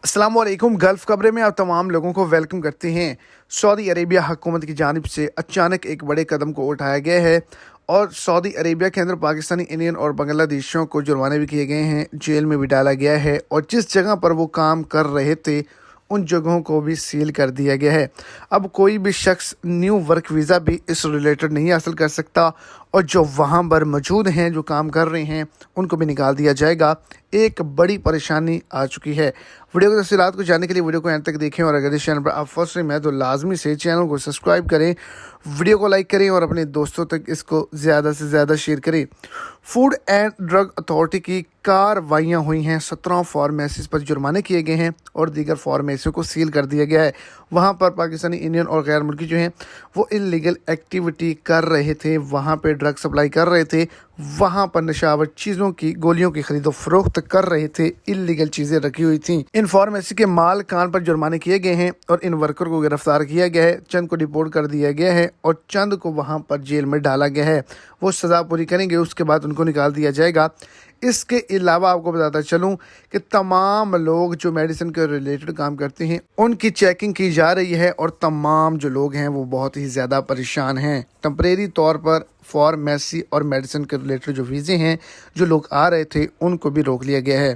अस्सलाम वालेकुम। गल्फ़ खबरें में आप तमाम लोगों को वेलकम करते हैं। सऊदी अरेबिया हुकूमत की जानिब से अचानक एक बड़े कदम को उठाया गया है और सऊदी अरेबिया के अंदर पाकिस्तानी, इंडियन और बांग्लादेशियों को जुर्माने भी किए गए हैं, जेल में भी डाला गया है और जिस जगह पर वो काम कर रहे थे उन जगहों को भी सील कर दिया गया है। अब कोई भी शख्स न्यू वर्क वीज़ा भी इस रिलेटेड नहीं हासिल कर सकता और जो वहाँ पर मौजूद हैं, जो काम कर रहे हैं, उनको भी निकाल दिया जाएगा। एक बड़ी परेशानी आ चुकी है। वीडियो की तफसीलात को जानने के लिए वीडियो को एंड तक देखें और अगर इस चैनल पर आप फर्स्ट टाइम हैं तो लाजमी से चैनल को सब्सक्राइब करें, वीडियो को लाइक करें और अपने दोस्तों तक इसको ज़्यादा से ज़्यादा शेयर करें। फूड एंड ड्रग अथॉरिटी की कार्रवाइयाँ हुई हैं। 17 फार्मेसीज पर जुर्माने किए गए हैं और दीगर फार्मेसियों को सील कर दिया गया है। वहाँ पर पाकिस्तानी, इंडियन और गैर मुल्की जो हैं वो इलीगल एक्टिविटी कर रहे थे, वहाँ पे ड्रग सप्लाई कर रहे थे, वहाँ पर नशावर चीज़ों की, गोलियों की खरीदो फरोख्त कर रहे थे, इलीगल चीज़ें रखी हुई थी। इन फार्मेसी के मालकान पर जुर्माने किए गए हैं और इन वर्कर को गिरफ्तार किया गया है, चंद को डिपोर्ट कर दिया गया है और चंद को वहाँ पर जेल में डाला गया है। वो सज़ा पूरी करेंगे, उसके बाद उनको निकाल दिया जाएगा। इसके अलावा आपको बताता चलूँ कि तमाम लोग जो मेडिसिन के रिलेटेड काम करते हैं उनकी चेकिंग की जा रही है और तमाम जो लोग हैं वो बहुत ही ज़्यादा परेशान हैं। टेम्परेरी तौर पर फार्मेसी और मेडिसिन के रिलेटेड जो वीज़े हैं, जो लोग आ रहे थे उनको भी रोक लिया गया है।